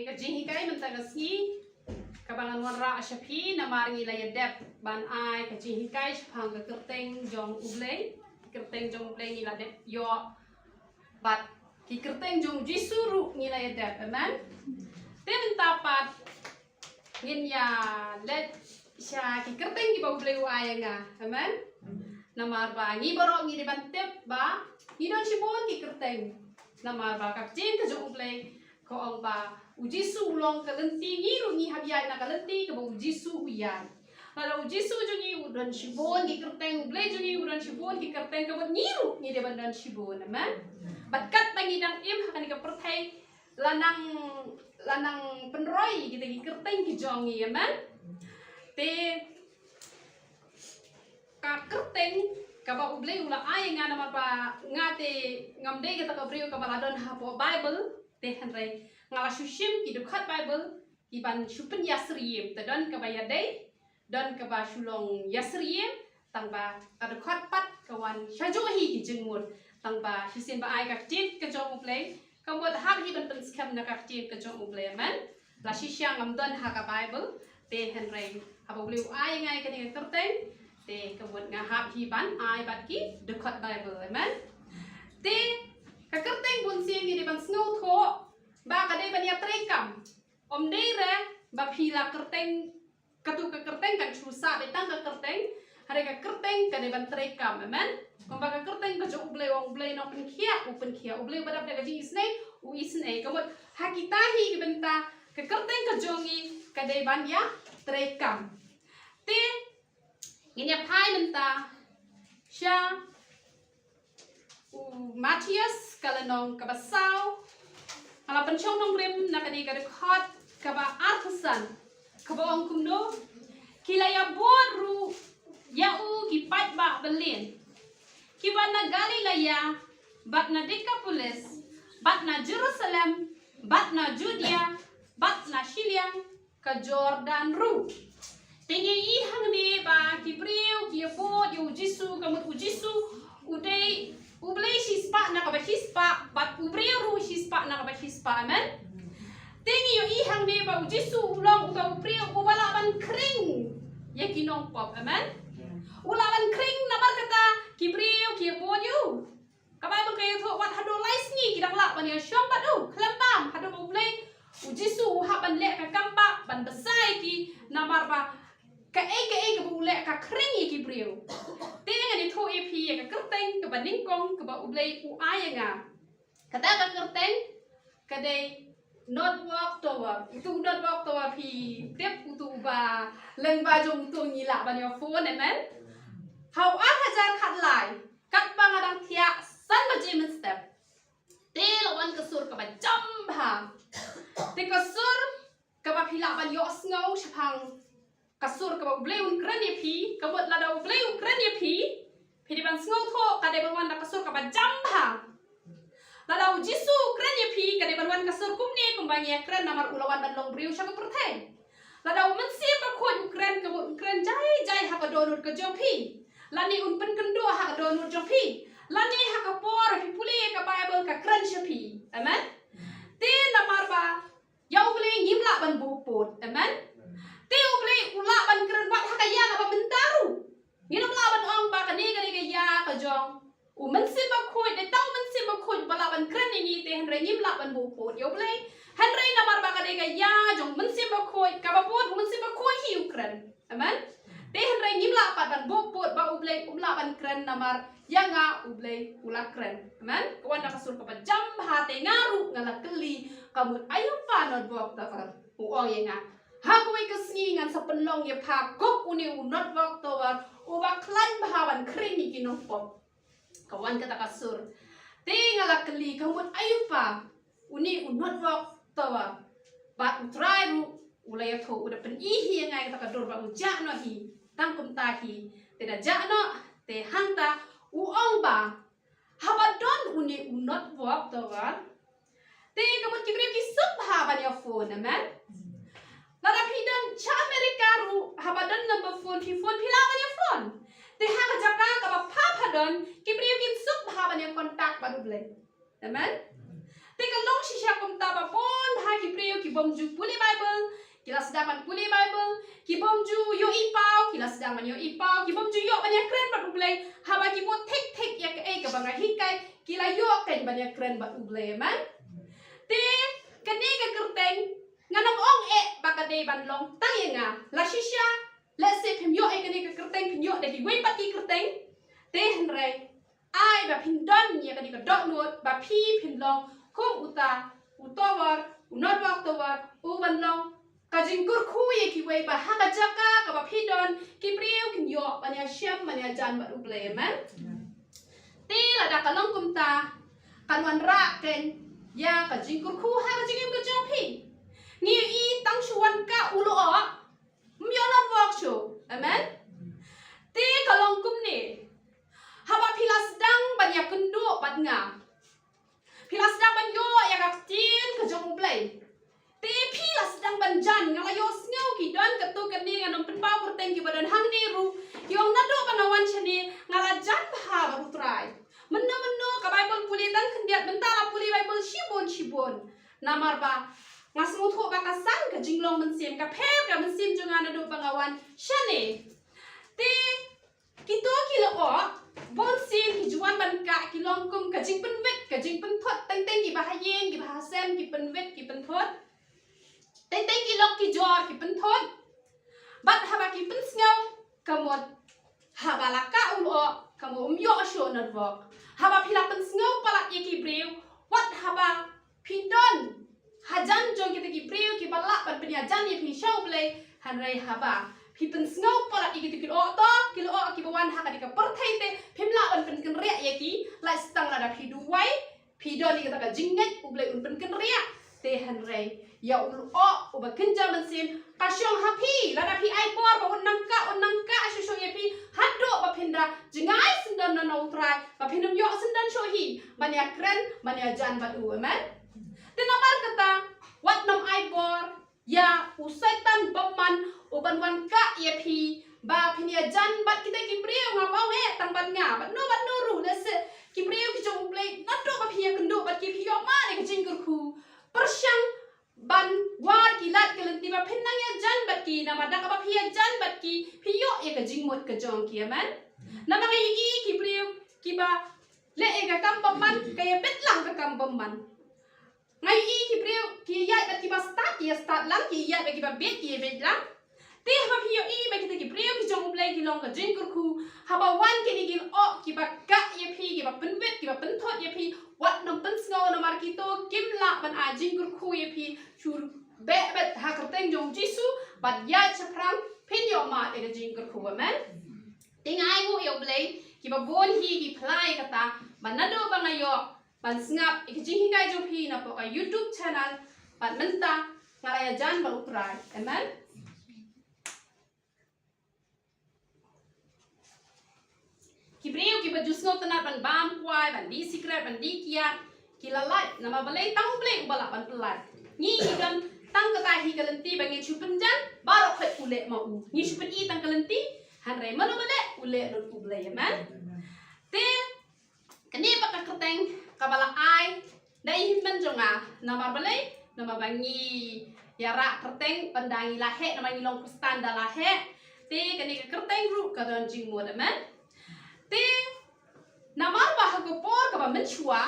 Kajihikai mentagasi kabangan warra asyapi namarngi layadep ban ai kajihikai shpang kerteng jong ublei ni ladep yo bat ki kerteng jong jisuru ni layadep amen tem tapat ngin ya let sya ki kerteng ki ba ublei ai nga amen namar ba ngi borok ngi deban tep ba ngi don shibon ki kerteng namar ba kap jin ka jong ublei ko ang ba ujisu ulong kalenti ngi rungi habiai na kalenti ka ba ujisu uyan kalau ujisu jungi udan shibon ki kerteng ublei jungi udan shibon ki kerteng ka ba ngiru ngi deban dan shibon amen batkat pangidang im hakan ka pertai lanang penroi kita ki kerteng ki jongi amen te ka kerteng ka ba ublei ula ai nga nama pa ngate ngamde kita ka brio ka baladon hapo bible te hanrai ngala shushim ki dukhat bible ki ban shupen yasriem tadon ka bayadai don ka ba shulong yasriem tang ba ka dukhat pat kawan shajohi ki jengmut tang ba hisin ba ai ka tin ka jong ublei ka mod hab hi ban skam na ka tin ka jong ublei man la shisha ngam don ha ka bible te hanrai hab ublei ai ngai ka ni kerteng te ka mod nga hab hi ban ai bat ki dukhat bible man te ka kerteng bun siang ni ban sngo tho ba ka dei ban ya trekam om dei re ba phila kerteng katu ka kerteng kan chusa de tang ka kerteng hare ka kerteng ka dei ban trekam amen om ba ka kerteng ka jo ublei no pen khia ublei badap de ka ji isne ka mot hakita hi ki benta ka kerteng ka jongi ka dei ban ya trekam te ini phai benta sha Matias kalanong kabasau ala penchong nong rim nakani ka rekhot kaba artisan kaba ong kumno kilaya boru yau ki pat ba belin kiba na Galilea bat na Decapolis bat na Jerusalem bat na Judea bat na Shiliang ka Jordan ru tingi ihang ni ba kipriu ki po yu jisu kamut ujisu udai ublei hispa na kaba hispa bat ubriu ru hispa na kaba hispa amen tingi yo ihang ni ba ujisu ulong uga ubriu ubalaban kring ya kinong pop amen ulaban kring na kata kibriu ki poju kabai ba kayo tho wat hado lais ni kidang la ban ya syom badu klambam hado ublei ujisu haban le ka kampa ban besai ki namar ba ka ka bule ka kring ki brio tinga ni tho ep ka kerteng ka baning kong ka ba ublei u ayanga kata ka kerteng ka dei not walk to itu not walk to pi tep utu ba leng ba jong tu ni la ban yo phone amen how a hajar khat lai kat pangadang thia san ba jimen step te lawan kasur ka ba jam ba te kasur ka ba phila ban yo sngo shapang kasur ka ublei ukran ye pi kabot lada ublei ukran ye pi di ban sngo tho ka de ban na kasur ka ba jamba lada ujisu ukran ye pi ka de ban kasur kumni kumbangi akran namar ulawan ban long briu sha perthai lada umen si ba khoi ukran ka ukran jai ha ka donut ka jo pi lani un pen kendo ha ka donut jo pi lani ha ka por pi puli ka bible ka kran sha pi amen te namar ba ya ublei ngimla ban bu pot amen Teu play ula ban keren bat hakaya apa bentaru. Nginam la ban ong ba kani ya ka jong. Men sim ba khoi de tang men sim ba khoi bala ban keren ni te henre ngim la ban bu pot yo play. Henre na mar ba ka ya jong men sim ba khoi ka ba pot men sim ba khoi hi ukren. Amen. Te henre ngim la pat ban bu pot ba ublay ula ban keren na mar ya nga ublay ula keren. Amen. Kawan na kasur ka pa jam ha te ngaru ngala keli kamut ayo pa not bok ta far. Uong ye nga. Hakui kesengi ngan sepenlong ya pakok uni unot waktu war uba klan bahawan kering iki nompok kawan kata kasur tinggal keli kamu ayupa uni unot waktu war bat utrai ru ulaya tho udah pen ihi ngai kata kador ba ujak no hi tangkum tahi tidak jakno te hanta uong ba habadon uni unot waktu war te kamu kibri kisuk bahawan ya phone amen Lada pidan cha Amerika ru habadan number phone pila ya phone. Te ha ka jaka ka ba papa don kibriu kin sup ha ban ya kontak baru blay. Amen. Te kalong shisha kum ta ba bon ha ki priyo ki bomju puli Bible. Kila sedang man puli Bible. Ki bomju yo ipau. Kila sedang man yo ipau. Ki bomju yo banyak keren bat ublay. Haba ki mo tek ya ke ka banga hikai. Kila yo kan banyak keren bat ublay man. Te kani ka kerteng nganam ong bakade banlong tang la shisha let's say phim yo kani ka kerteng phim yo de ki wei pat ki kerteng te henrai ai ba phim don ya kani ka dot nuot ba phi phim long kom uta utawar unot wak tawar u banlong ka jingkur khu ye ki wei ba ha ka jaka ka ba phi don ki priu phim yo ba nya syam ba nya jan ba uble man te la da kalong kum ta kanwan ra ken ya ka jingkur khu ha ka jingim ka jong phi ngi i tang chuan ka ulo o myo not walk show amen te kalong kum ni haba pilas dang banyak kendo bat nga pilas dang ban yo ya ka tin ka jong play te pilas dang ban jan ngala yo sneu ki don ka tu ka ni nganom pen pa kurteng ki badan hang ni ru ki ong nado banawan chani ngala jan ha ba utrai menno ka Bible puli dan kendiat bentala puli Bible shibon namar ba ngas mutu bakasan ka jinglong mensim ka per ka mensim jangan adu bangawan shane te kito kilo o bon sim ki juan ban ka ki longkum ka jing penwet ka jing penthot teng ki bahayeng ki bahasem ki penwet ki penthot teng ki lok ki jor ki penthot bat haba ki pensngau kamot haba laka ulo kamu umyo asyo nadwok haba pila pensngau palak ye ki brew wat haba pindon hajan jong kita ki priu ki balak ban penya jan ye pi show play hanrai haba pi pen snow pala ki ki o to ki lo ki bawan ha ka di ka perthai te phimla ban pen ken ria ye ki la stang la da pi duwai pi do ni ka ka jinget u blai un pen ken ria te hanrai ya ul o u ba kenja man sim ka syong ha pi la da pi ai por ba un nangka asyo syo ye pi hado ba pinda jingai sendan na no try ba pinam yo sendan syo hi ban ya kren ban ya jan ba u amen. Tenabar kata wat nam aibor ya usaitan baman uban wan ka ye pi ba pinia jan bat kita ki priu ngapau tang bat nga bat no ru lese ki priu ki jong play nado ba pia kendo bat ki pio ma ne ki jingkur khu persyang ban war ki lat kelenti ba pinang ya jan bat ki nama da ka ba pia jan bat ki pio ye ka jingmot ka jong ki aman nama ngai i ki priu ki ba le e ka kam baman kaya petlang ka kam baman ngai i ki priu ki ya bat ki ba start lang ki ya ba ki ba bet ki bet lang te ba pio i ba ki ki priu ki jong play ki long ka jingkur khu haba wan ki ni ki o ki ba ka ye pi ki ba pen bet ki ba pen thot ye pi wat nam pen sngo na mar ki to kim la ban a jingkur khu ye pi chur be bet ha ka teng jong jisu bat ya chaprang pin yo ma e jingkur khu amen ting ai mu yo play ki ba bon hi ki play kata banado ba ngayo ban snap ikjing hingai jo pi na po ka YouTube channel ban menta ngaraya jan ba utrai amen ki breu ki ba jusno tanat ban bam kwai ban di secret ban di kia ki la lai nama balai tang blek bala ban pelai ni higam tang kata hi kalenti bangi chupen jan barok khoi ule ma u ni chupen I tang kalenti han rai mano bale ule ron ublai amen te kani ba ka kerteng kabala ai dai himban jonga nama balai nama bangi yara kerteng pandangi lahe nama ni long kustan da lahe te kani ka kerteng ru ka don jing mo amen te namar ba ha ko por ka ba menchua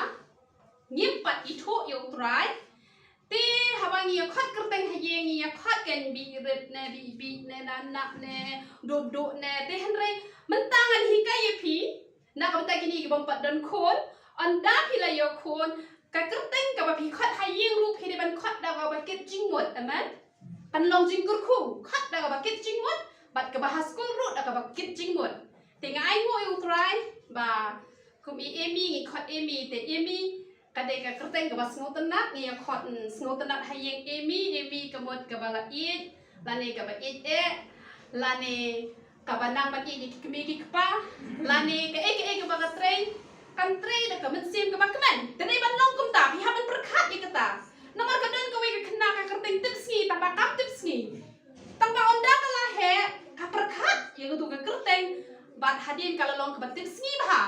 nyimpat itho yo try te habangi ya khat kerteng hayengi ya khat ken bi ret ne bi ne na ne do ne te henre mentangan hikai ye pi na ka ta kini ki bompat don khon anda pila yo khon ka kerteng ka ba pi khat hayeng ru pi de ban khat da ba ket jing mot amen pan long jing kur khu khat da ba ket jing mot bat ka ba haskul ru da ka ba ket jing mot te ngai ngo yo try ba kum I emi ngi khat emi te emi kadai ka kerteng ka ba sngo tanat ni ya khat sngo tanat hayeng emi ka mot ka ba la it lane ka ba it lane ka ba nang ba ki kemi ki pa lane ka ka ba ka train kan train da ka mensim ka ba kemen tenai ban long kum ta pi ha ban berkhat ye kata nomor ka don ka we ka kena ka kerteng tips ngi ta ba kap tips ngi tang ba onda ka la he ka berkhat ye ka tu ka kerteng bat hadin ka long ka ba tips ngi ba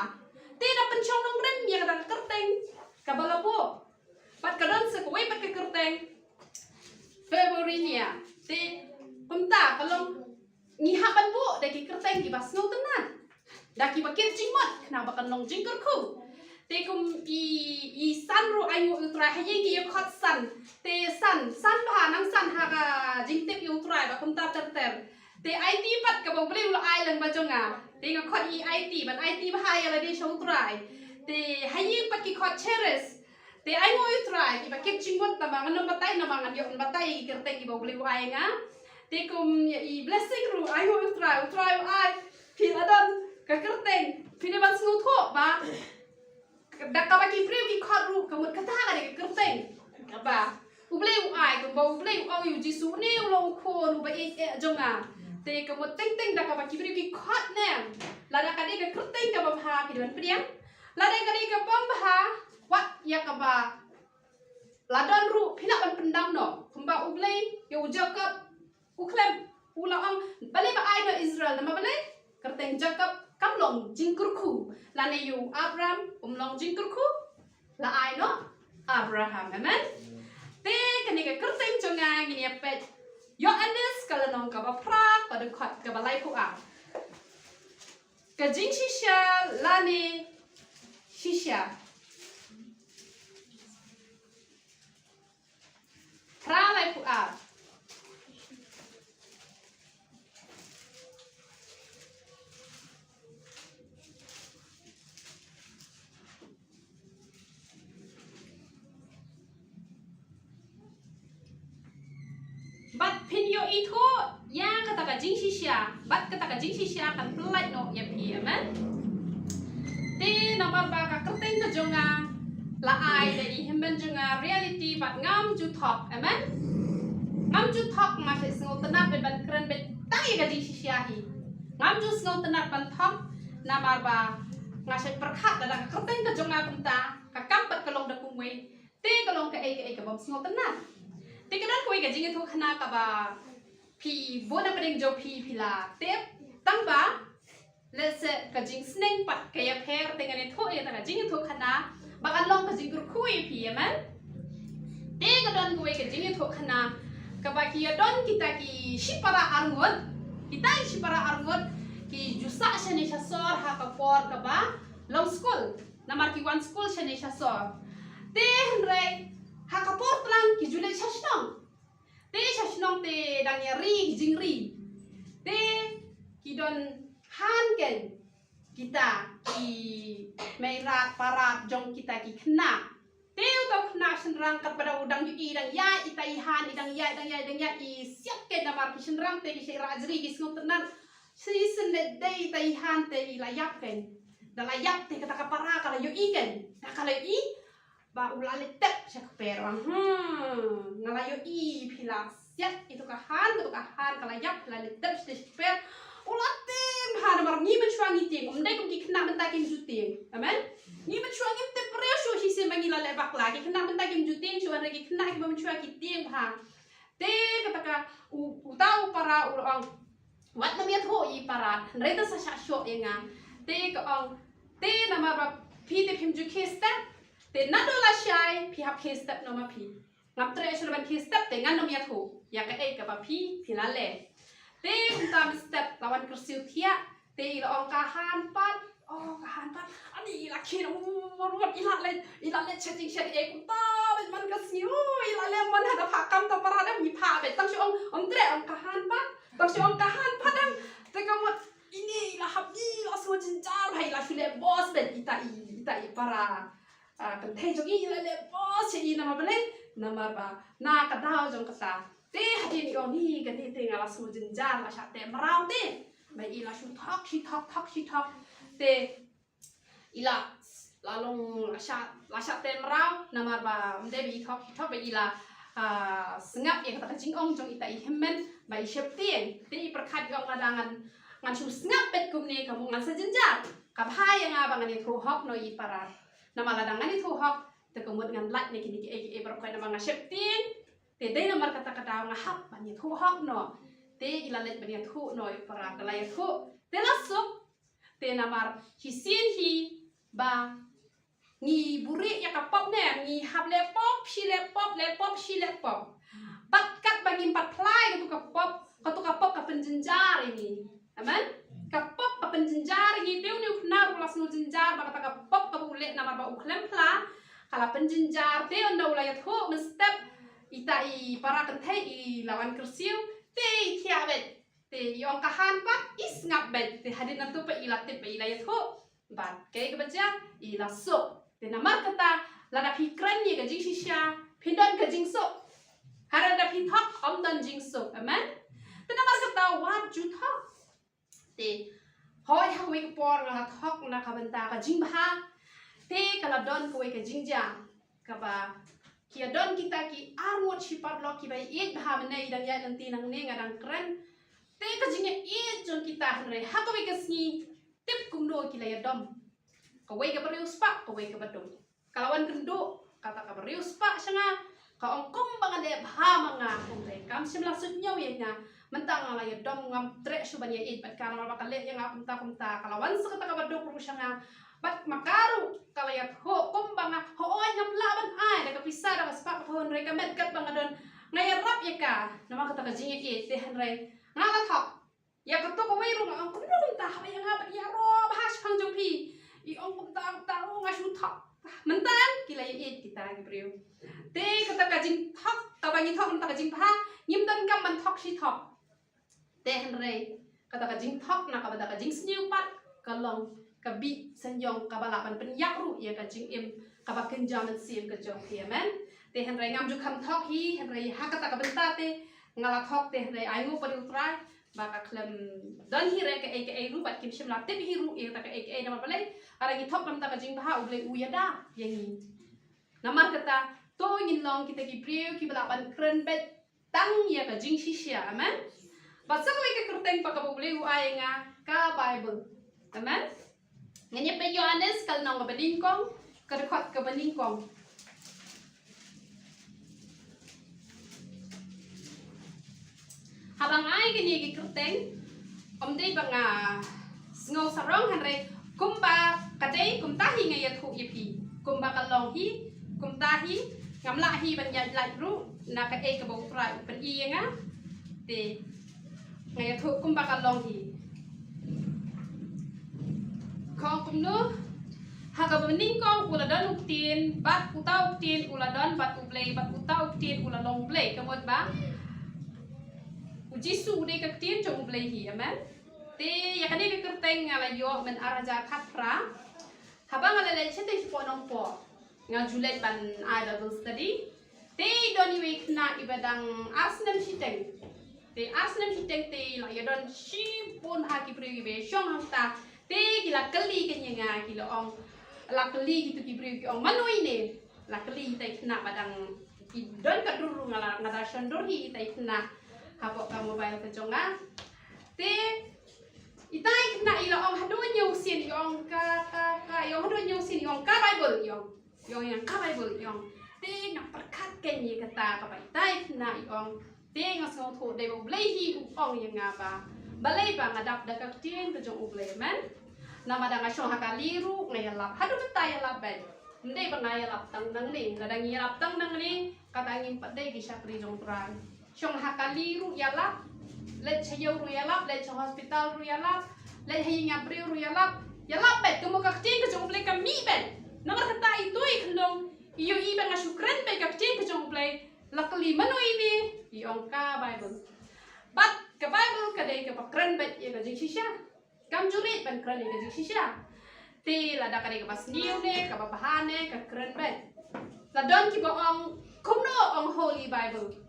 te da penchong nong rem ye ka kerteng ka ba labo pat kadon se ko pat ke kerteng February te kumta kalong ngihapan bu de ki kerteng ki bas ngau tenan da ki bakit jingmot kenapa kan long jingker ku te kum i san ru ayu utra hayi ki khot san te san ba nang san ha ka jingtep yu utra ba kumta ter te IT pat ka bo beli lo ai lang ba jonga te nga khot i IT ban IT ba hai ala de show utra te hayi pat ki khot cheres te ai ngoi utra ki bakit jingmot ta ba ngam batai na mangan yo batai ki kerteng ki bo beli lo ai nga te kum i blessing ru ai ngoi utra ai piladon ka kerteng pine ban sngu tho ba dak ka bagi preu ki khot ru ka mut kata ka de kerteng ba ubleu ai ka ba ubleu au yu jisu ne lo ko nu ba e jonga te ka mut teng teng dak ka bagi preu ki khot ne la dak ka de ka kerteng ka ba ha ki dan priang la de ka de ka pom ba wat ya ka ba la don ru pina ban pendam no kumba ublei yo jacob uklem ulaang bale ba ai no Israel na bale kerteng jacob kam long jingkurku la ne yu Abraham long jingkurku la ai no Abraham amen te kani ka kerteng jonga gini apet yo anes kala nong ka ba prak pada khot ka ba lai ku a ka jing shisha la ne shisha pra lai ku a bat pinyo itu yang kata ka jing shisha bat kata ka jing shisha kan pelai no ya pi amen te nama ba ka kerteng ka jonga la ai de i hemben jonga reality bat ngam ju thok amen ngam ju thok ma se sngo tanat be ban kren be tai ka jing shisha hi ngam ju sngo tanat ban thok nama ba ngasai perkhat da ka kerteng ka jonga kumta ka kampat kalong da kumwe te kalong ka ai ka bom sngo tanat te kadang koi ka jing itu khana ka ba pi bona pedeng jo pi pila te tang ba let's ka jing sneng pat ka ya pher te ngane tho ya ta jing itu khana ba kan long ka jing kur kui pi amen te kadang koi ka jing itu khana ka ba ki don kita ki shipara arngot kita shipara arngot ki jusa shane shasor ha ka por ka ba long school namar ki one school shane shasor te hendrai hakapor tlang ki julai shashnong te dang ya ri jingri te ki don han ken kita ki meirat parat jong kita ki khna te to khna senrang kat pada udang yu idang ya itai han idang ya i siap ke namar ki senrang te ki rajri ki sngot tenan si sen le dei tai han te i layak ken da layak te kata kapara kala yu i ken na kala i ba ulale tep sak perang ngalayo i pila siat itu kahan kala yak ulale tep per ulatim han mar ni menchuangi ting umdai kum ki kena mentakim juting amen ni menchuangi te presyo hi se mangila le bak lagi kena mentakim juting chuan lagi kena ki menchuangi ting ha te kataka utau para ulang wat namiat ho i para reta sa sha enga te ka ong te nama ba pi te phim ju khesta te nadola shai pi hap khestap no ma pi ngap tre shurban khestap te ngan nom ya thu ya ka e ka pa pi pilale te tam step lawan kursiu thia te ila ong kahan pat ani ila khin ruat ila le chatting chat e ku ta man ka siu ila le man hada pha kam ta para da mi pha be tang shi ong tre ong kahan pat tang shi ong kahan pat dang te ka mo ini ila hap ila so jinjar bhai ila shule boss be ita i para kan thei jong i le boss i nama bale nama ba na ka dau jong kata te hati ni ong ni ka te ngala su jinjar la sha te marau te bai ila shu thok te ila lalong la sha te marau nama ba mde bi thok bai ila sengap ya kata jing ong jong ita i hemmen bai shep te i perkhat ong ladangan ngan shu sengap bet kum ni kamu ngan sa jinjar ka bhai nga ba ngani thu hok no i para nama ladangan itu hok te kemud ngan lat ne kini e berkoi nama ngashep tin te dei namar kata ngahap bani thu hok no te ilalet bani thu no para kalai thu te lasuk te namar hisin hi ba ngi buri ya kapop ne ngi hab lepop shi lepop batkat bagi 4 plai katu kapop ka penjenjar ini aman kapop ka penjenjar ini teu ni kena ulas nu jenjar ba kata kapop ka ule nama ba uklem pla kala penjenjar teu nda ulayat ho mestep ita I para kentai I lawan kersiu te tiabet te yong kahan pak is ngabet te hadin nantu pa ilatip pa ilayat ho bat kay kebaca ilasuk te namar kata lada pikran ye gajing shisha pindon gajing sok harada pithok om dan jing sok aman te namar kata wat juthok te hoy hakwe por ngala thok na kabenta ka jing bha te kala don kowe ka jing ja kaba kia don kita ki armut sifat lo ki bai ik bha menai dan ya nanti nang ne ngadang keren te ka jingnya i jon kita hre hakwe ka sni tip kumdo ki la ya dom kowe ka berius pak kowe ka badum kalawan kendo kata ka berius pak sanga ka ongkom bangan de bha manga hre kam simla sunyau ye nga mentang la ya dom ngam trek suban ya it bat kana ba kale yang kumta kalawan sekata ka badum ru sanga bat makaru kalayat ho kumbanga ho oi ngam laban ai da kapisa da sepak ho hre ka met kat bangadon ngayarap ya ka nama kata ka jingi it te hre ngala thok ya kato ko wai ru ngam kumta ha ya ngaba ya ro bahas phang jong pi I ong kumta ro ngasu thok mentang kila ya it kita gibriu te kata ka jing thok ka bangi thok kata ka jing pha nyim dan kam man thok si thok te hre kata ka jing thok na ka bada ka jing sniu pat kalong kabi senyong kabalapan penyak ru ya ka jing im kabakin jaman sim ka jong ti amen te hre ngam ju kham thok hi hre ha kata ka benta te ngala thok te hre ai ngu padu trai baka klem dan hi re ka aka ru bat kim shimla te hi ru ya ta ka aka nama bale ara gi thok lam ta ka jing bha uble uyada yangi namar kata to ngin long kita ki priu ki balapan kren bet tang ya ka jing shisha amen bat sa ko ka kurteng pa ka uble u ai nga ka bible amen nganya pe Yohanes kal nong ka badingkong ka dekat ka badingkong habang ai gini gi kurteng om dei banga ngau sarong hanre kumba kadai kumtahi ngaya thu yipi kumba kalong hi kumtahi ngamla hi ban ya lai ru na ka e ka bau trai pen i nga te ngaya thu kumba kalong hi kong kumno haga bening kong uladon uktin bat utau uktin uladon bat ublei bat utau uktin ulalong blei kamot ba uji su de ka tin jong blei hi amen te ya kani ka kerteng ngala yo men araja khatra habang ala le chete po nong po nga julet ban I Bible study te doni week na ibadang asnam siteng te asnam siteng te la ya don shi pon ha ki pri be shong hasta te gila kali kenya nga gila ong la kali gitu ki pri ong manoi ne la kali te na badang don ka duru ngala ngada shondor hi te na habok ka mobile ka jonga te itai kena ila ong hadu nyusin yong ka yong hadu nyusin yong ka Bible yong yang ka Bible yong te ngap perkat kenyi kata ka bai tai kena yong te ngasong tho de blai hi ong yang ngaba balai ba ngadap dakak tien ka jong ublai men nama da ngasong hakaliru ngayalap hadu betai yalap ben ndai ba ngayalap tang nang ni kadang yalap tang nang ni kata ngim padai ki sakri jong tran song hakaliru yalap let chayo ru yalap let cha hospital ru yalap let hinga priu ru yalap bet tumo ka tin ka jong play ka mi ben nomor kata itu ikhlong iyo iba nga syukran pe ka tin ka jong play lakali manoi bi iong ka Bible bat ka Bible ka dei ka pakran bet ya ka jing shisha kam jurit ban kran ya ka jing shisha ti lada ka dei ka pas niu ne ka bahane ka kran bet la don ki ba ong kumno ong Holy Bible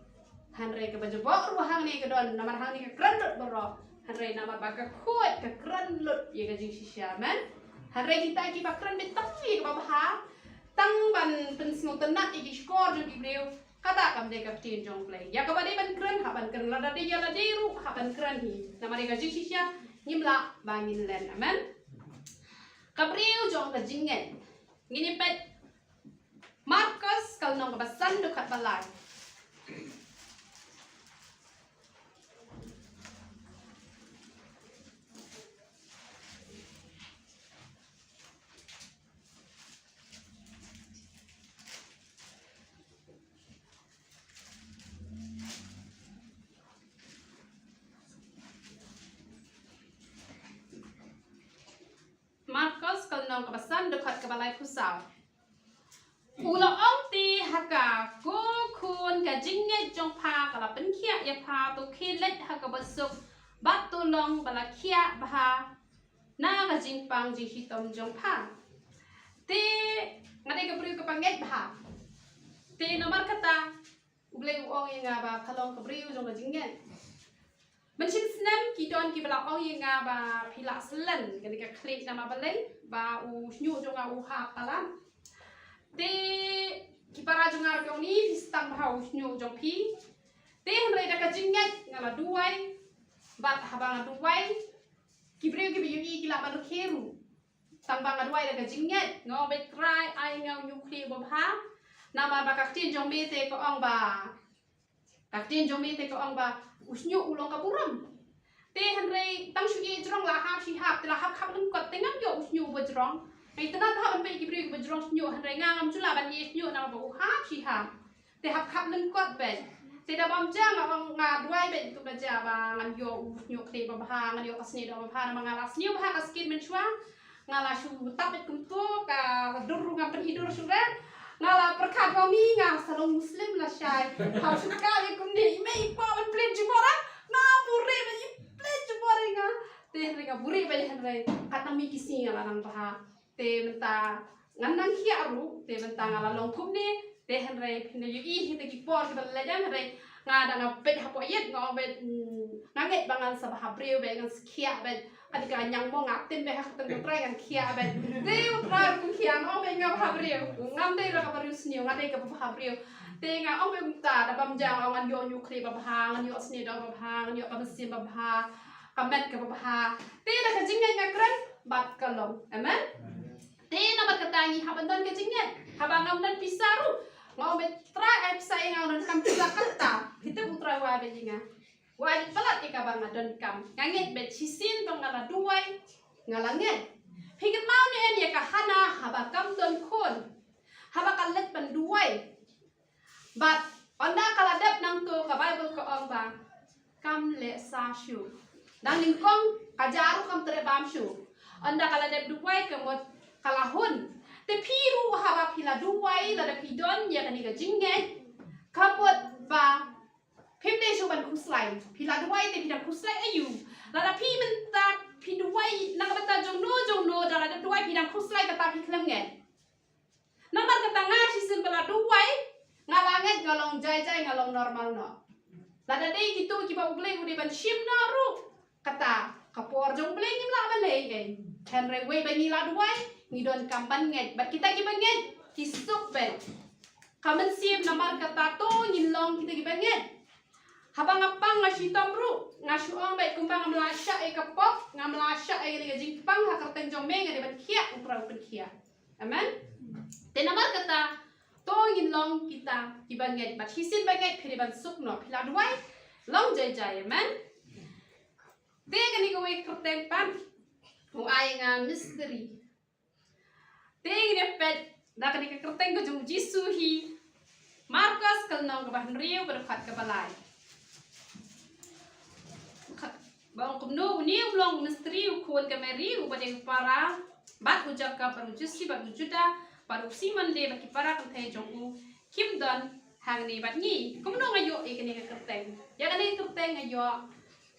hanre ke baju bok ruhang ni ke don namar hang ni ke kran lut boro hanre namar baga kuat ke kran lut ye ke jing shisha men hanre kita ki bakran betang ye ke babha tang ban pen sngo tenak iki skor jo ki breu kata kam de ka tin jong play ya ka bade ban kran ha ban kran la de ya la de ru ha ban kran hi namar ke jing shisha ngimla bangin len amen ka breu jong ka jingen ngini pet Markus kal nong basan dekat balai balai pusau. Ula ti haka go kun ka jinget jong pa kala penkia ya pa to kilet haka basuk batulong bala kia bah na ka jingpang ji hitom jong pa. Te ngadai ka beri ka panget bah. Te nomor kata ubleng uong yang ba kalong ka beri jong ka jinget. Mencin senam kidon ki bala ong yang ba pila selen kani ka klik nama balai ba u nyu jong u ha kalam. Te kipara jong ar ni pistang ba u nyu jong pi. Te hendrai da ka jinget ngala duai bat habang duai kibreu ki biyu ki la baru keru. Tang bang duai da ka jinget ngo bet try ai ngau nyu kli bo ha. Nama ba ka tin jong me te ko ong ba. Ka tin jong me te ko ong ba usnyu ulong kapuram. Te hendrai tang shu ye jrong la hap shi hap te la hap khap lung kot tengam yo usnyu bo jrong. Ai tena ta ban pe ki bri bo jrong snyu hendrai ngam chula ban ye snyu na bo hap shi hap. Te hap khap lung kot ben. Te da bam jang ang nga duai ben tu ba ja ba ngan yo usnyu kle ba ha ngan yo kasni do ba ha na ngala snyu ba ka skin men chwa. Ngala shu tapet kum tu ka dur ngam hidur surat. Ngala perkat kami ngam salong muslim la syai. Hau suka ye kum ni me pa ban plen jubora. Na buri ba ye plen jubora nga. Te hendrai buri ba hendrai katami kisi ngala nang ba. Te menta ngandang kia aru. Te menta ngala longkup ni. Te hendrai pindah yui hita ki por ki balajang hendrai ngada ngapet hapo yet ngobet ngaget bangan sabah habreu be ngan kia bet. Adi ka nyang mo ngatin be hak teng trai kan kia bet. Te utrar ku kia no be ngam habreu. Ngam te ra ka baru snio ngade ka ba habreu. Te nga ong be mta da bam jang ngan yo nyu kli ba ha ngan yo sni do ba ha ngan yo ka mesin ba ha. Kamet ka ba ha. Te da ka jingai ngakran bat kalom. Amen. Te na berkatangi habandon ke jinget habangam dan pisaru mau betra epsa yang orang kam pisa kata kita putra wa be jinga wa di palat ke kabang don kam nganget bet sisin pangala duai ngalanget pigit mau ni en ya ka hana habakam don kon habakallet ban duai bat onda kaladap nang to ka bible ko ong ba kam le sa shu dang lingkong kajaru kam terebam shu onda kaladap duai kemot kalahun te piru haba pila duai la da pidon ya kani ga jinget kapot ba pimde shu ban kuslai pila duai te pida kuslai ayu la da pi menta pi duai na ka ta jong no da la da duai pidang kuslai ka ta pi klem nget namar ka ta nga si sin bala duai ngalanget ngalong jai ngalong normal no la da dei gitu ki ba ubleng udi ban shim na ru kata kapor jong bleng im la balei gen henre we bangi la duai ngidon kampan nget bat kita ki banget kisuk ben kamen siap namar kata to ngilong kita ki banget habang apang ngasi tomru ngasu ong bet kumpang ngmelasya e kapok ngmelasya e ga jingpang hakarteng jomeng ga ban kia upra upen kia amen te namar kata to ngilong kita ki banget bat hisin banget phiri ban sukno phila duai long jai amen te gani ko we karteng pan mo ay nga mystery Ting repet dak ni kerteng ko jung Jisu hi Markus kalnong kabahan riu berkat kebalai. Bang kumno uni ulong misteri ukun kemeri ubade para bat ujak ka paru jusi bat juda paru siman de baki para kante jong kim don hang ni bat ni kumno ngayo ikini kerteng. Ya kani kerteng ngayo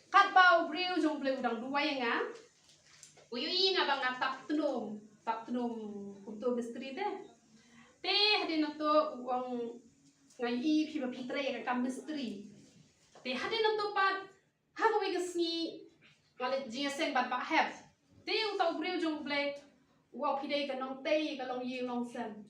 kat bau riu jong ble udang dua nga. Uyui nga bang atap tunum untuk misteri deh. Teh hadin untuk uang ngai pi pitre ka kam misteri. Teh hadin untuk pat hago we gesni ngalet jieseng bat pak heb. Teh utau breu jong ble uang pidei ka nong tei ka long yi long sem.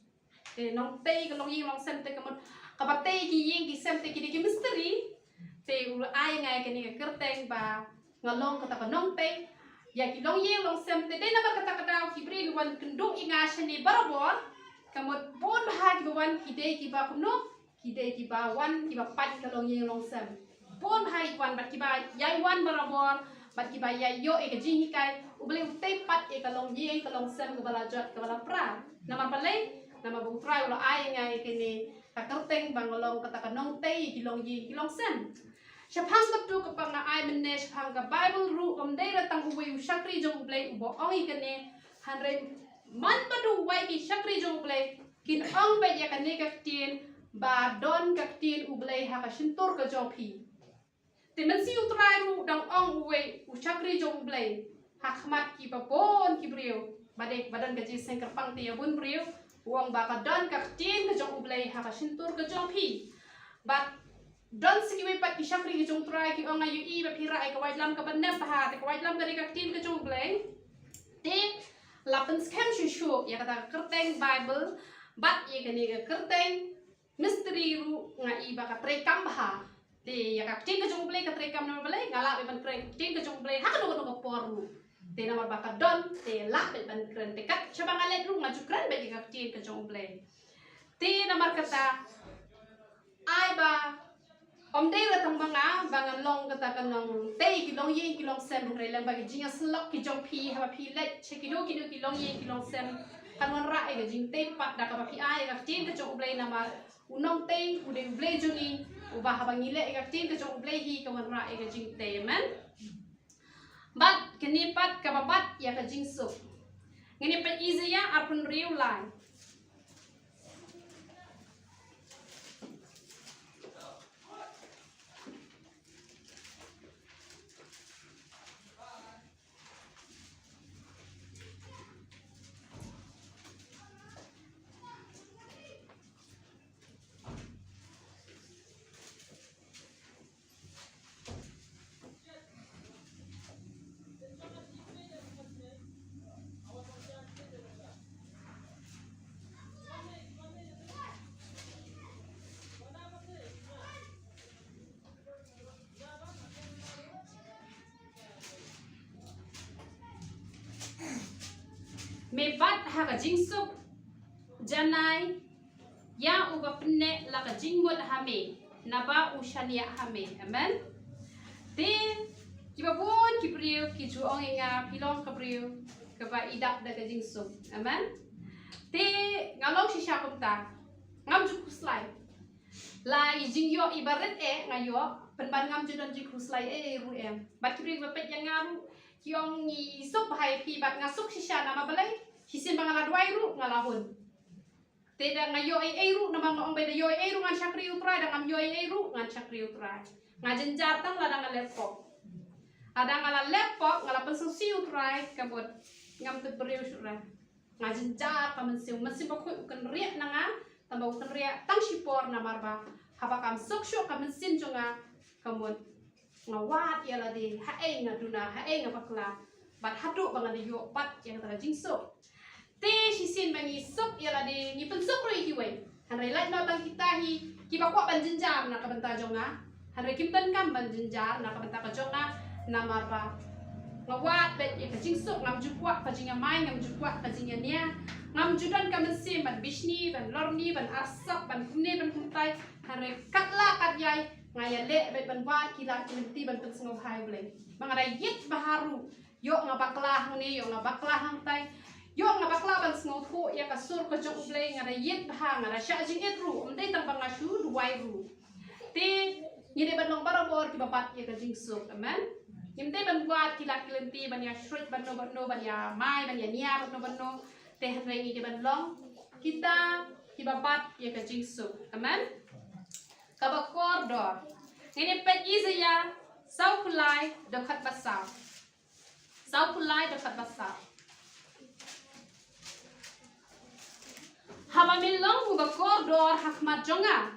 Teh nong tei ka long yi long sem teh kamon kapat tei ki ying ki sem teh ki misteri. Teh ul ai ngai ka ni ka kerteng ba ngalong kata ka nong tei ya ki long yeng long sem te na kata kata ki bre wan kenduk inga shani barabor kamot bon bahagi bawan ki de ki ba kuno ki de ki ba wan ki ba pat ka long yeng long sem bon bahagi wan bat ki ba yai wan barabor bat ki ba yai yo e ka jing kai ubele te pat e ka long yeng ka long sem ka bala jot ka bala pra nama pale nama bu pra ulo ai ngai ke ni ka kerteng bangolong kata ka nong te ki long yeng ki long sem Shapang kaptu kapang na ay menne shapang ka Bible ru dai ratang uwe usakri jong ublay ubo ongi kane hanre man padu wai ki shakri jong ublay kin ong ba ya kan ne kaktin ba don kaktin ublay ha ka shintur ka jong pi te man si utrai ru dang ong uwe u shakri jong ublay ha khmat ki papon ki brio badek badan gaji sengker pang te bun brio uang ba ka don kaktin ka jong ublay ha ka shintur ka jong pi but don sikiwe pat ki shakri ki jong trai ki ong ayu I ba pira ai ka wait lam ka ban ne pa ha te ka wait lam ka kaktin ka jong ublay te lapan scam shushu ya kata kerteng Bible bat ya kani ke kerteng misteri ru ngai ba ka trekam bah te ya ka ting ke jong play ka trekam no bale ngala be ban ting ke jong play ha ka no poru te na ba ka don te la be ban kren te kat chaba ngale ru ngaju kren be ka ting ke jong play te na mar kata ai ba om dei ra tang banga bangan long kata kanong tei ki long yin ki long sem re lang bagi jinga slok ki jong pi ha pi let che ki do ki long yin ki long sem kanwan ra e ga jing tei pat da ka pi ai ga tin ka jong blai na mar unong tei u de blai jungi u ba ha bangi le ga tin ka jong blai hi kanwan ra e ga jing tei man bat kini pat ka babat ya ka jing su ngini pat easy ya apun real line me bat ha ka jing sup janai ya u ba pne la ka jing mot ha me na ba u shania ha me amen te ki ba bon ki priu ki ju ong nga pilong ka priu ka ba idak da ka jing sup amen te ngalong si sha kum ta ngam ju kuslai la i jing yo ibarat ngayo penban ngam ju don ji kuslai ru em bat ki priu ba pet yang ngaru kiong ni sup hai pi bat ngasuk sisa nama balai hisin bangala dwai ru ngalahun teda ngayo ai ru nama ngong beda yo ai ru ngan syakri utrai dan ngam yo ai ru ngan syakri utrai ngajen jatang la dang laptop ada ngala laptop ngala pensusi utrai kabut ngam te beriu syura ngajen jar kamen siu mesin bakui ukan riak nanga tambah ukan riak tang sipor namar ba haba kam sok kamen sin jonga kabut ngawat ya ladi hae ngaduna hae ngapakla bat hadu bangan yo pat yang tara jingso te sisin bangi sok ya ladi ni pensok roi hiwe hanrai lai no bang kita hi kiba kwa banjenjar na kabanta jonga hanrai kimban kam banjenjar na kabanta ka jonga namar ba ngawat bet ya jingso ngam jukwa pajinga mai ngam jukwa pajinga nia ngam judan kamen ban bishni ban lorni ban asap ban kumne ban kumtai hanrai katla katyai ngaya le bet ban wat kila kinti ban tuk sengau hai bleng mangarai yit baharu yo ngabaklah ngni yo ngabaklah hang tai yo ngabaklah ban sengau thu ya kasur ko jong bleng ngarai yit bahang ngara sha jing it ru umdai tang bang asu duai ru te ngide ban long barabor ki babat ya ka jing suk amen ngimdai ban wat kila kinti ban ya shrut ban no ban ya mai ban ya nia ban no te hanrai ngide ban long kita ki babat ya ka jing suk amen kaba koridor ini pet ya sau kulai dekat basau haba milong uba koridor hakmat jonga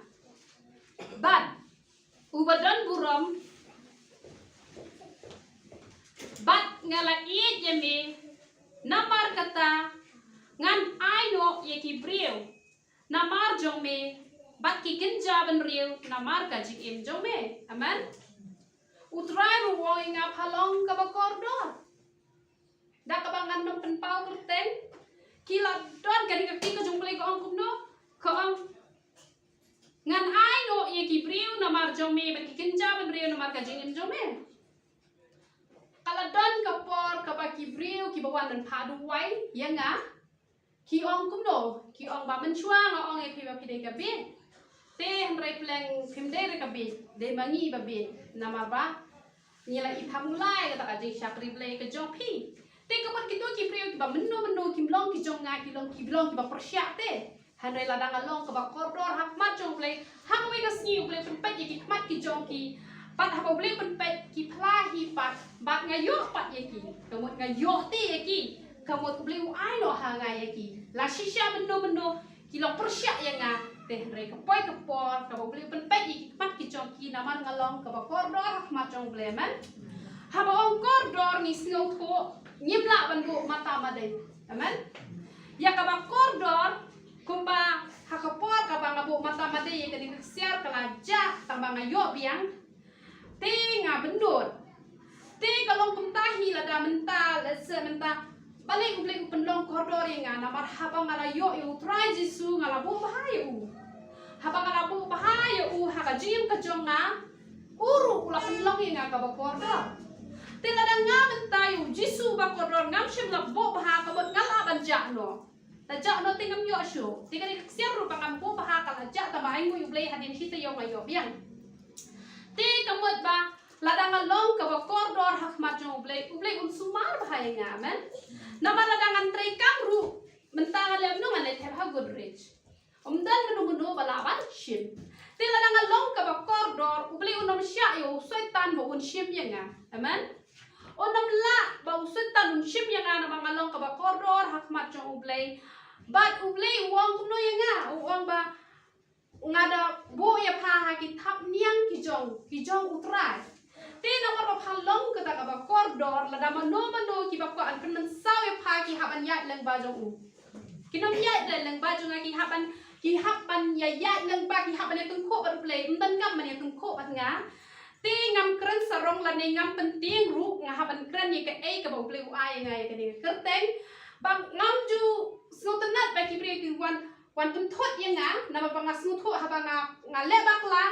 bad uba don burom bad ngala iet yemi namar kata ngan aino yeki brio namar jong me bat ki genja ban riu na marga jing im jome amen utrai ru woi nga phalong ka ba koridor da ka bangan no pen pau kerteng kila don gani ka tinga jong play ko ong kumno ko ong ngan ai no ye ki riu na mar jome bat ki genja ban riu na marga jing im jome kala don ka por ka ba ki riu ki ba wan dan phadu wai ya nga ki ong kumno ki ong ba men chua nga ong e pi ba pi de ka bin te handrai pleng phimde re kabi de mangi babi nama ba nila itham mulai kata ajing syakri play ke jopi te kamat gitu ki priyo ki ba menu ki mlong ki jong nga ki long ki blong ki ba persyak te hanre ladang along ke ba koridor hak mat jong play hak we ka sni play pen pet ki mat ki jong ki pat ha play pen pet ki phla hi pat bat ngayo pat ye ki kamut ngayo te ye ki kamut play u ai no ha nga ye ki la shisha menu ki long persyak ye nga te hanre ka poi ka por ka play pen pet ki mat ki jong ki naman ngalong ke ba koridor hak mat jong play man ha ba ong koridor ni snow tho nyimla ban bu mata madai amen ya ka ba koridor kumba hakapor ka ba ngabu mata madai ye ka di siar kala ja tamba ngayo biang te nga bendut te kalong kumtahi lada mental lese menta balik ublek pendong koridor ye nga na marhaba ngalayo yu try jisu ngalabu bahayu haba ngalabu bahayu haka jim ka jonga uru ula pendong ye nga ka ba koridor te lada nga mentayu jisu ba koridor ngam shim la bo baha ka bot ngala ban jakno ta jakno te ngam yo shu te ka ni siar ru ba ngam bo baha ka ja ta ba ai ngu ublek hadin hita yo ngayo biang te kamot ba ladang along ka ba koridor hak majong ublek un sumar bahaya nga men nama ladangan tray kamru mentang alem no ngale thep ha goodrich dan menu balaban shim te ladang along ka ba koridor ublek unom sya yo setan bo un shim yang nga amen onom la ba setan un shim yang nga nama along ka ba koridor hak majong ublek bat ublek uang kuno yang nga uang ba ngada bo ya pha ki thap niang ki jong utrai te nomor ba phalong ka ta ba koridor lada mano ki ba ko an kan saw ya pha ki haban ya leng ba jong u kinom ya leng ba jong ki haban ya leng ba ki haban ya tung kho ba play mdan ngam man ya tung kho bat nga te ngam kren sarong la ne ngam penting ru nga haban kren ye ka e ka ba play u ai nga ya ka ni kerteng bang ngam ju sotenat ba ki bre ki wan tum thot yang nga nama pangas ngutu haba nga lebak la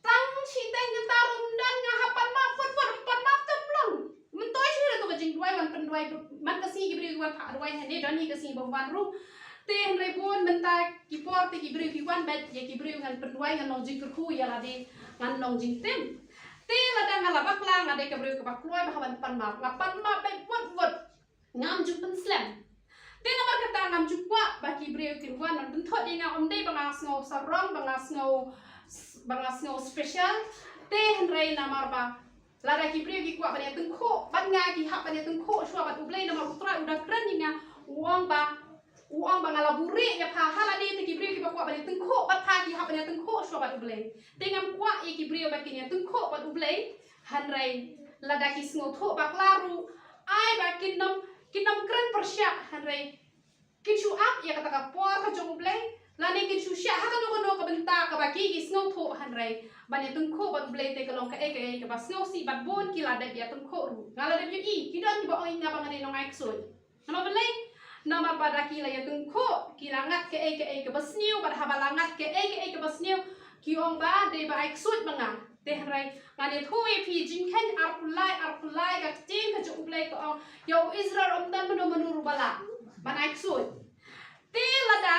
tang si teng ta rum dan nga hapan ma put pan ma temlong mentoy sure to bajing duai wan pen duai man kasi gibri wan pha duai hane don hi kasi bom wan ru te henre bon menta ki por te gibri ki wan bet ye gibri ngan pen duai ngan long jing ku ya la de ngan long jing tem te la da nga labak la nga de gibri ka bak duai ba pan ma ngapan ma bet wot ngam ju pen slam te nomor kata ngam jukwa baki breu kirwan non bentot dia ngam omdei bangas ngau sarong bangas ngau special te henrei namar ba lada ki breu ki kwa bania tengko ban nga ki hak bania tengko shwa bat ublei namar utra udah keren dia uang ba ngala buri ya pha hala ni te ki breu ki kwa bania tengko bat pha ki hak bania tengko shwa bat ublei te ngam kwa ki breu baki nia tengko bat ublei henrei lada ki sngo tho baklaru ai bakin nom keren persyak hanrei kichu up ya kata kapor ka jong blay lani kichu sya ha ka no ka benta ka baki ki snow tho hanrei bani tungko bat blay te kalong ka e ka bas snow si bat bon ki la de ya tungko ru ngala de yi ki don ki ba oi nga ba ngane no ngai ksoi nama blay nama pada ki la ya tungko ki langat ke ka bas new bat ha balangat ke ka bas new ki ong ba de ba ksoi manga te hanrei ngani thui pi jinken arpulai ka tin ka jong blay ko yo Israel dan menu rubala ban ai ksoi te lada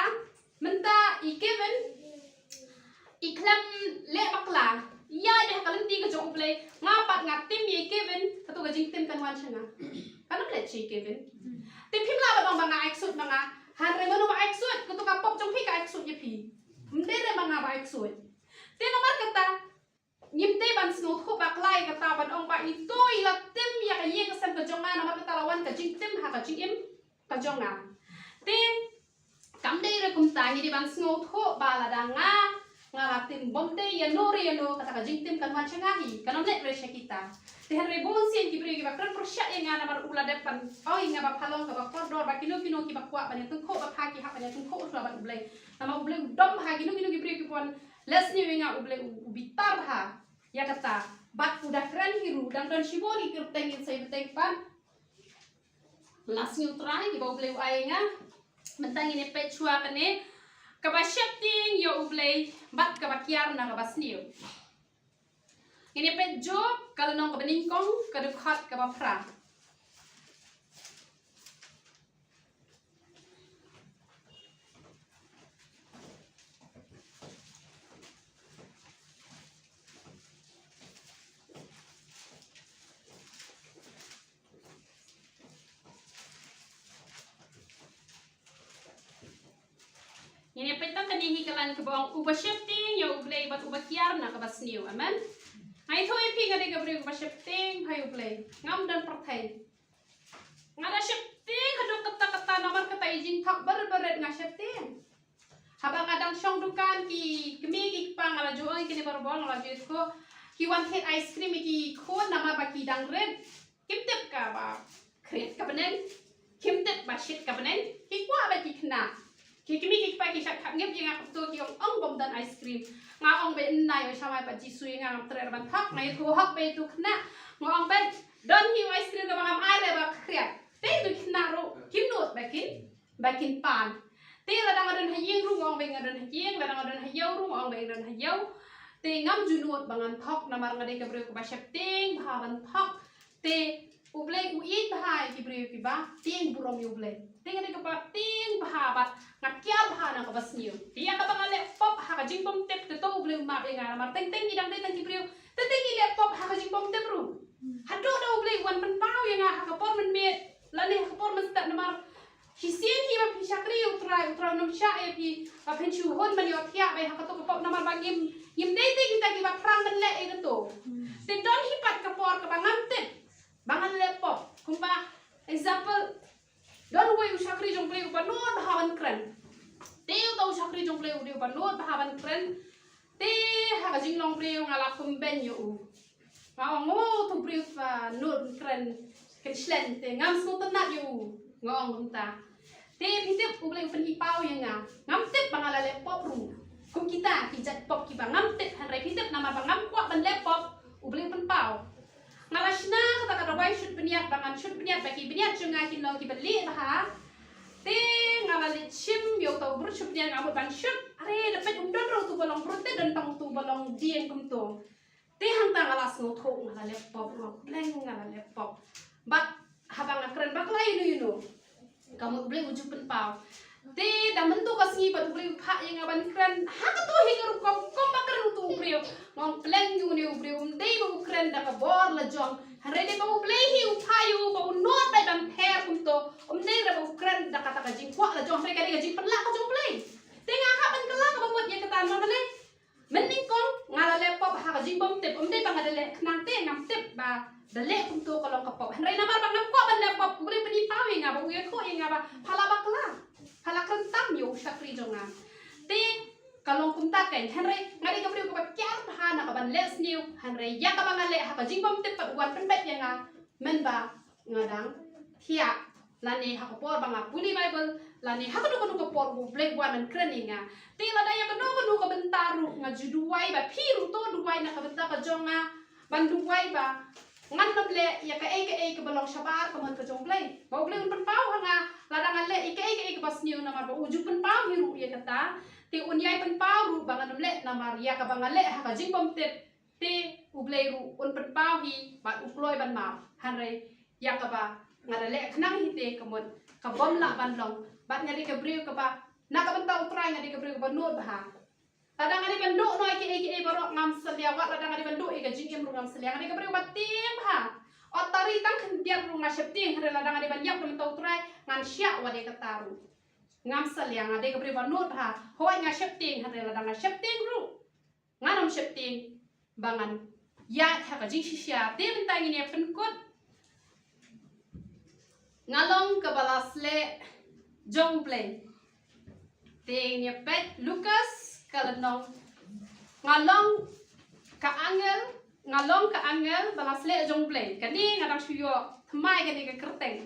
menta i Kevin iklam le bakla ya de kalan ti ka jong blay ngapat ngatim ye Kevin katu ka jing tim kan wan changa kan le chi Kevin te phim la ba bang ai ksoi banga han re menu ba ai ksoi katu ka pop jong pi ka ai ksoi ye pi mde re banga ba ai ksoi te nomor kata nyimte ban snow tho baklai kata ban ong ba i toi la tim ya ka ye ka sam ka jonga nomor kata lawan ka jing tim ha ka jing im ka jonga te kam dei re kum ta ni di ban snow tho ba la danga ngala tim bom dei ya no kata ka jing tim kan wan changa hi kanom le re kita te han re bon sien ki bre ki ba kran persya ye nga namar ula depan oi nga ba phalong ka ba koridor ba kino ki ba kwa ba ne tung kho ba pha ki ha ba ne tung kho ba ublei nama ublei dom ha kino ki bre ki pon les ni nga ublei ubitar ha ya kata bat udah keren hiru dan shibori kertengin saya beteng pan las neutral di bawah ublei ayenga mentang ini pechua kene kabashapting yo ublei bat kabakiar na kabasniu ini pejo kalau nong kabeningkong kadukhat kabapra pi kalan kabang uba shifting ya ublay bat uba kiar na kabas new amen ai thoi pi ngade gabre uba shifting hai ublay ngam dan perthai ngada shifting hadok kata nomor kata izin thak berberet nga shifting habang kadang syong dukan ki kemi ki pang ala jo ai kini berbol ala jo ko ki wan het ice cream ki khon nama baki dang red kim tep ka ba kret ka benen kim tep ba shit ka benen ki kwa ba ki khna ki kemi ki pa ki sak khap ngep jinga to ki ong bom dan ice cream nga ong be nai oi samai pa ji sui nga tre ban thak nai ko hak be tu khna nga ong be don hi ice cream ka bang ai le ba kret te tu khna ro kim not bakin pan te la dang adon hayeng ru ngong be ngadon hayeng la dang adon hayau ru ngong be adon hayau te ngam junut bangan thok namar ngade ka bre ko ba shepting bhawan thok te ublei uit bhai ki bre ki ba ting burom ublei te ngade ka ba ting bhabat ngakya bhana ka basniu te ya ka bangale pop ha ka jingbom tep te to ublei ma be ngara mar teng teng ni dang te tang ki bre te teng ni le pop ha ka jingbom tep ru hado da ublei wan pan pau ya nga ha ka por men me la ne ha por men sta namar Hisien hi ba pi sakri utra nom sha e pi ba pen chu hon man yo thia be ha ka to pop namar ba gim dei te kita ki ba prang men le e to te don hi pat ka por ka bangam te bangan le pop kumba example don we usakri jong play ba no hawan kren te u to usakri jong play u ba no hawan kren te ha ka jing long play ngala kum ben yo ma ngo to play ba no kren ken slen te ngam so tan na yo ngong ta te pitip ublay upan hipaw yang ngam tip bangala le pop ru kum kita kijat pop ki bangam tip han rai pitip nama bangam kwa ban le pop ublay upan paw ngalashna kata kata wai shoot beniat bangan shoot beniat baki beniat junga kin lo ki beli bah te ngalalit chim yo tau bur shoot beniat ngamut ban shoot are dapat undon ro tu balong prote dan tang tu balong dien kum to te hang tang alas no tho ngala le pop ro leng ngala le pop bat habang akren bak lai you know kamu boleh ujuk penpau te dah mentu kasih bat boleh pak yang aban kren ha ka to hingar kom bakren tu ubriu ngom pleng you ne ubriu dei ba ukren da ka bor la jong hare de ba boleh hi upayu ba not bai ban ther kum to dei ra ba ukren da ka ta ka jing kwa la jong re ka de jing penla ka jong play te nga ha ban kala ka ba mot ye ka tan ma le mening kong ngala le pop ha ka jing bom tep dei ba ngada le knang te ngam tep ba dale untuk kalau kapop henry namar bang namko ban lapop boleh beni pawe nga ba uye ko nga ba phala bakla phala kentam yo sakri jonga te kalau kumta ken henry ngari ka bri ko ba kyar phana ka ban les new henry ya ka bang le ha ka jingbom te pa wan pen bet nga men ba ngadang thia lani ha ko por bang puli bible lani ha ka du ko por bu black one and kreninga te la da ya ka du ko bentaru nga juduai ba phiru to duai na ka benta ka jonga ban duai ba ngan nam le ya ka ka balong shabar ka man ka jong play ba play un pan pau hanga ladang le ka bas new namar ba uju pan pau hiru ya kata te un yai pan pau ru bang nam le namar ya ka bang le ha ka jing bom te u play ru un pan pau hi ba u ploy ban ma han re ya ka ba ngada le khnang hi te ka mon ka bom la ban long ba ngari ka briu ka ba na ka ban tau try ngari ka briu ba no ba kadang ada bendu no ike baru ngam selia wat kadang ada bendu ike jingim ngam selia ada kebre batim ha otari tang kendiar ru ngasepting hari ladang ada banyak belum tahu try ngan syak wade kataru ngam selia ada kebre banut ha hoi ngasepting hari ladang ngasepting ru nganam septing bangan ya ha ka jing sisia te bentang ini penkut ngalong ke balasle jong play te ini pet Lukas kalenong ngalong ka angel balas le jong play kani ngadang suyo thmai kani ka kerteng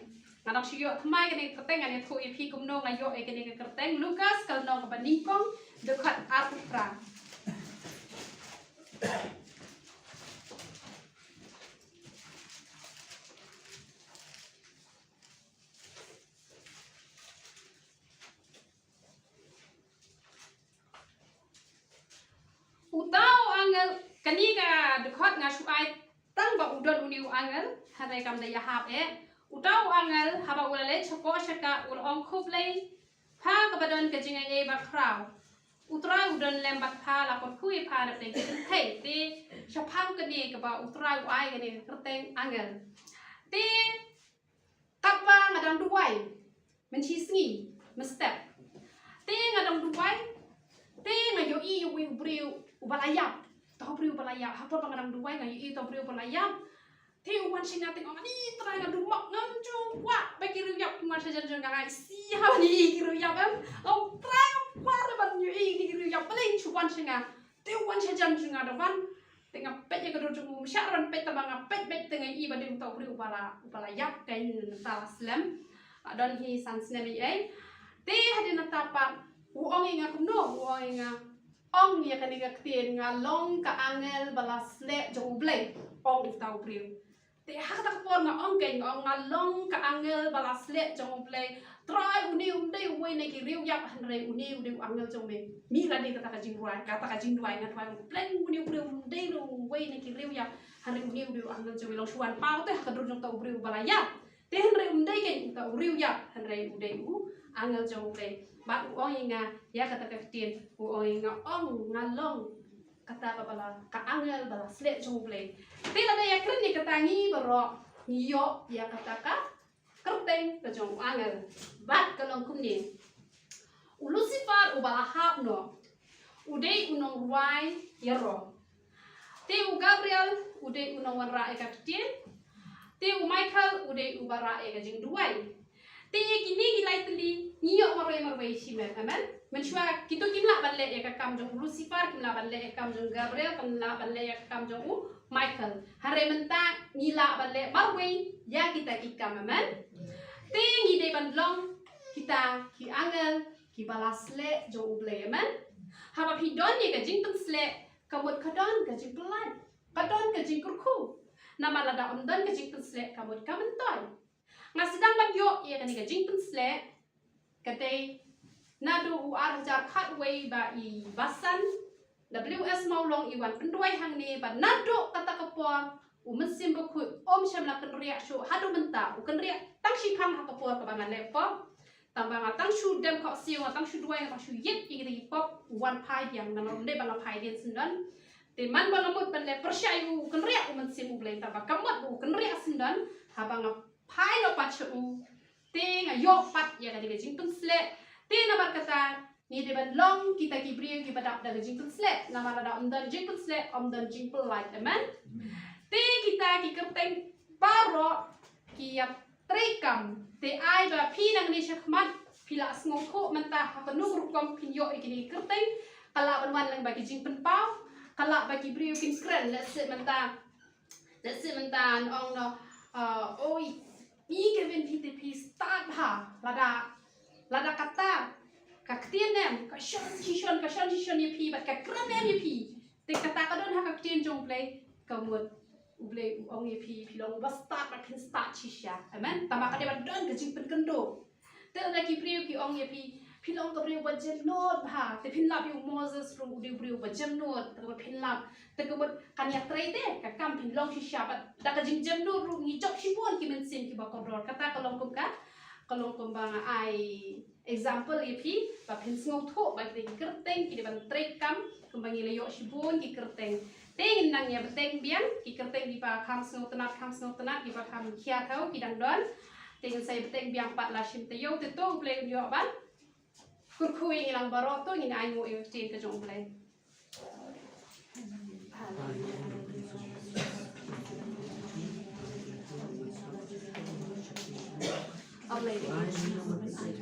ngadang suyo thmai kani kerteng ani thu ipi kumno ngayo e kani ka kerteng Lukas kalenong ka baningkong dekat Arupra utau angel kani ka dekat ngasuai tang ba udon uniu angel hadai kam da yahap utau angel haba ulale choko shaka ul ong khuplei pha ka badon ka jinga e ba kraw utra udon lembat pha la kon khui pha na te thei te shaphang kani ka ba utra uai kani kerteng angel te kapwa ngadang duai menchi sngi mestep te ngadang duai te ngayo I brio ubalayap tahu brio ubalayap hapon pangarang duway ngayo I tahu brio ubalayap te uwan singa tengok ani try nga dumak ngamju wa bagi ruyap cuma saja jangan si ha ni ruyap au try wa ban yu I ni ruyap paling cuan singa te uwan saja jangan dawan tengah pet ya kedua jemu syaran pet tabang pet tengah I bading tahu brio ubalayap kain talaslam dan hi sansnemi te hadina tapak uong inga kuno uong inga ong ya kaniga ktin nga long ka angel balas le jong blay ong tahu brio te hakata por nga ong keng ong nga long ka angel balas le jong blay try uni dei we ne ki riu yap hanre uni angel jong me mi la de kata ka jingruai nga twai plan uni dei ro we ne ki riu yap hanre uni angel jong long suan pau te hakadru jong tahu brio balaya te hanre dei keng tahu riu yap hanre angel jong blay ba uong inga ya kata kaftin uong inga ong ngalong kata babala ka angel bala sle jong blay tila da ya kren ni kata ngi baro ngiyo ya kata ka kerteng ka jong angel bat kalong kumni Lucifer ubala hap no udei unong ruai yero te u Gabriel udei unong wanra e kaftin te u Michael udei ubara e ka jing duai te kini gilai teli ngiyo marway shimer amen menshwa kito kimla balle ya kam jong Lucifer kimla balle ya kam jong Gabriel kimla balle ya kam jong Michael hare menta ngila balle marway ya kita kikam amen te ngi de bandlong kita ki angel ki balasle jong uble amen haba pidon ye ka jing pensle kamut kadon ka jing pelan kadon ka jing kurku nama lada omdon ka jing pensle kamut kamentoy nga sedang bagyo ia kani ka jing pensle katay nado uar jar khatway ba I basan WS maulong iwan penduai hang ni ba nado kata kapor mesim bukut syamla kenriak shu hadu menta kenriak tang shi khang kapor ka bangan lepo tambang tang shu dem kok siu tang shu duai tang shu yet igi pop one pai yang nanom de bang pai den sendan te man balamut ban le persyayu kenriak mesim ubleng tambah kamot kenriak sendan habang pai lo pachu te ngayo pat ya kadi jing pensle te na berkata ni de ban long kita kibriu ki badap da jing pensle nama lada omdan jing pensle omdan jing pelait amen te kita ki kerteng paro ki ya trekam te ai ba pi nang ni syakmat pila ngoko mentah penu rukom pinyo ikini kerteng kala ban lang bagi jing penpau kala bagi briu kin kren let's say mentah ong no oi I Kevin PTP start ha lada kata kaktian nem ka shon chishon ye pi bat ka kran nem ye pi te kata ka don ha kaktian jong play kamut uble ong ye pi long ba start ba kin start chisha amen tama ka de ba don ka jing pen kendo te na ki priu ki ong ye pi long ka priu ba jem not ha te pin lab yu Moses ru priu ba jem not te ba pin lab te kamut kan ya trade ka kam pin long chisha ba da ka jing jem not ru ngi jok shibon ki men sin ki ba kontrol kata kalong kum bang ai example ye pi ba pin sngo tho ba te kerteng ki de ban trade kam kumbang ile yo shibon ki kerteng teng nang ya beteng biang ki kerteng di ba kam sngo tenat di ba kam khia thau ki dang don teng sai beteng biang pat la shim te yo te to play yo ban kurkui ilang baro to ngin ai mo e tin ka jong play I'll lay it.